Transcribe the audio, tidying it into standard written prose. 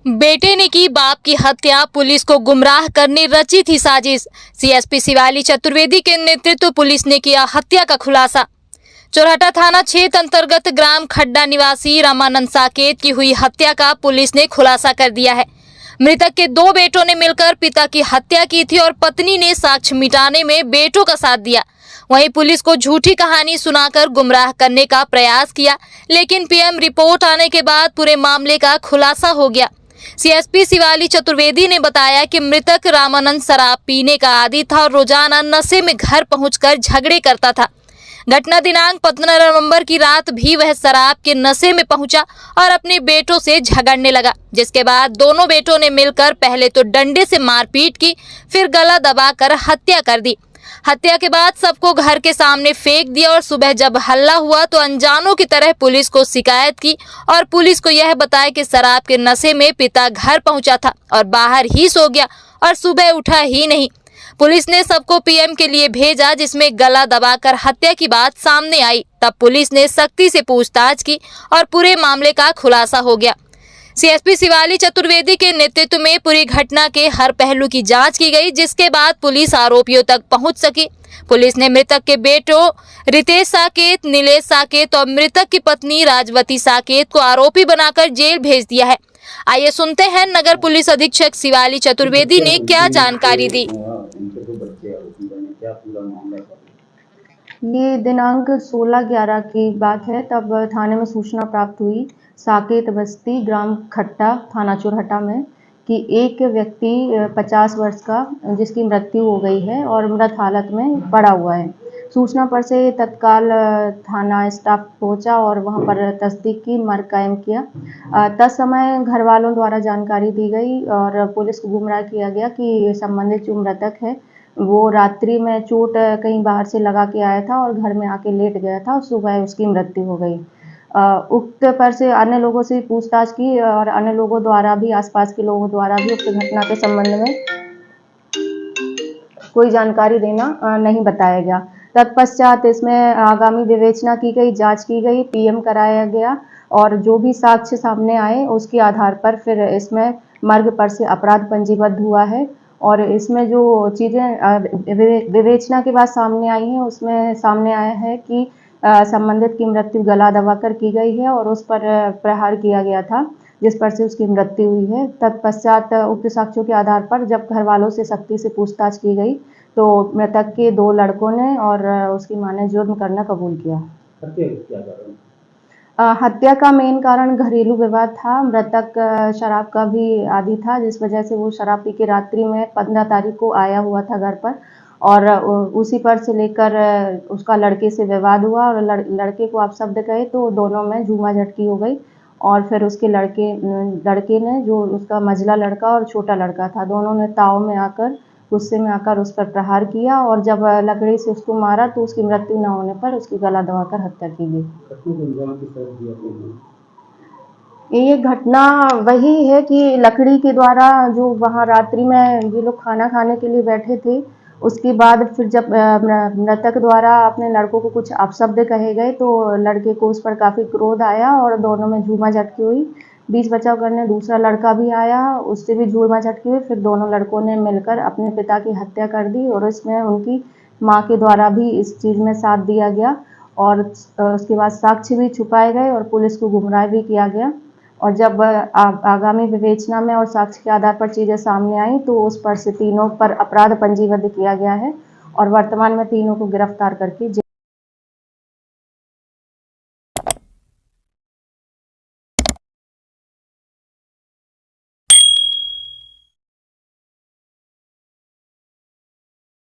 बेटे ने की बाप की हत्या, पुलिस को गुमराह करने रची थी साजिश। सीएसपी शिवाली चतुर्वेदी के नेतृत्व पुलिस ने किया हत्या का खुलासा। चोरहटा थाना क्षेत्र अंतर्गत ग्राम खड्डा निवासी रामानंद साकेत की हुई हत्या का पुलिस ने खुलासा कर दिया है। मृतक के दो बेटों ने मिलकर पिता की हत्या की थी और पत्नी ने साक्ष्य मिटाने में बेटों का साथ दिया। वहीं पुलिस को झूठी कहानी सुनाकर गुमराह करने का प्रयास किया, लेकिन पीएम रिपोर्ट आने के बाद पूरे मामले का खुलासा हो गया। सीएसपी शिवाली चतुर्वेदी ने बताया कि मृतक रामानंद शराब पीने का आदी था और रोजाना नशे में घर पहुंचकर झगड़े करता था। घटना दिनांक 15 नवंबर की रात भी वह शराब के नशे में पहुंचा और अपने बेटों से झगड़ने लगा, जिसके बाद दोनों बेटों ने मिलकर पहले तो डंडे से मारपीट की, फिर गला दबाकर हत्या कर दी। हत्या के बाद सबको घर के सामने फेंक दिया और सुबह जब हल्ला हुआ तो अनजानों की तरह पुलिस को शिकायत की और पुलिस को यह बताया कि शराब के नशे में पिता घर पहुंचा था और बाहर ही सो गया और सुबह उठा ही नहीं। पुलिस ने सबको पीएम के लिए भेजा, जिसमें गला दबाकर हत्या की बात सामने आई। तब पुलिस ने सख्ती से पूछताछ की और पूरे मामले का खुलासा हो गया। सीएसपी शिवाली चतुर्वेदी के नेतृत्व में पूरी घटना के हर पहलू की जांच की गई, जिसके बाद पुलिस आरोपियों तक पहुंच सकी। पुलिस ने मृतक के बेटों रितेश साकेत, नीलेश साकेत और मृतक की पत्नी राजवती साकेत को आरोपी बनाकर जेल भेज दिया है। आइए सुनते हैं नगर पुलिस अधीक्षक शिवाली चतुर्वेदी ने क्या जानकारी दी। ये दिनांक 16/11 की बात है। तब थाने में सूचना प्राप्त हुई साकेत बस्ती ग्राम खट्टा थाना चोरहटा में कि एक व्यक्ति 50 वर्ष का जिसकी मृत्यु हो गई है और मृत हालत में पड़ा हुआ है। सूचना पर से तत्काल थाना स्टाफ पहुंचा और वहां पर तस्दीक की, मर्ग कायम किया। तत्समय घर वालों द्वारा जानकारी दी गई और पुलिस को गुमराह किया गया कि संबंधित जो मृतक है वो रात्रि में चोट कहीं बाहर से लगा के आया था और घर में आके लेट गया था और सुबह उसकी मृत्यु हो गई। उक्त पर से अन्य लोगों से पूछताछ की और अन्य लोगों द्वारा भी, आसपास के लोगों द्वारा भी उक्त घटना के संबंध में कोई जानकारी देना नहीं बताया गया। तत्पश्चात इसमें आगामी विवेचना की गई, जांच की गई, पीएम कराया गया और जो भी साक्ष्य सामने आए उसके आधार पर फिर इसमें मर्ग पर से अपराध पंजीबद्ध हुआ है। और इसमें जो चीज़ें विवेचना के बाद सामने आई हैं उसमें सामने आया है कि संबंधित की मृत्यु गला दबाकर की गई है और उस पर प्रहार किया गया था, जिस पर से उसकी मृत्यु हुई है। तत्पश्चात उक्त साक्ष्यों के आधार पर जब घर वालों से सख्ती से पूछताछ की गई तो मृतक के 2 लड़कों ने और उसकी मां ने जुर्म करना कबूल किया। हत्या का मेन कारण घरेलू विवाद था। मृतक शराब का भी आदी था, जिस वजह से वो शराब पी के रात्रि में 15 तारीख को आया हुआ था घर पर और उसी पर से लेकर उसका लड़के से विवाद हुआ और लड़के को अपशब्द कहे तो दोनों में झूमा झटकी हो गई और फिर उसके लड़के ने, जो उसका मझला लड़का और छोटा लड़का था, दोनों ने ताव में आकर, गुस्से में आकर उस पर प्रहार किया और जब लकड़ी से उसको मारा तो उसकी मृत्यु न होने पर उसकी गला दबाकर हत्या की गई। ये घटना वही है कि लकड़ी के द्वारा, जो वहाँ रात्रि में ये लोग खाना खाने के लिए बैठे थे, उसके बाद फिर जब मृतक द्वारा अपने लड़कों को कुछ अपशब्द कहे गए तो लड़के को उस पर काफ़ी क्रोध आया और दोनों में झूमा झटकी हुई। बीच बचाव करने दूसरा लड़का भी आया, उससे भी झूमा झटकी हुई। फिर दोनों लड़कों ने मिलकर अपने पिता की हत्या कर दी और इसमें उनकी माँ के द्वारा भी इस चीज़ में साथ दिया गया और उसके बाद साक्ष्य भी छुपाए गए और पुलिस को गुमराह भी किया गया। और जब आगामी विवेचना में और साक्ष्य के आधार पर चीज़ें सामने आई तो उस पर से तीनों पर अपराध पंजीबद्ध किया गया है और वर्तमान में तीनों को गिरफ्तार करके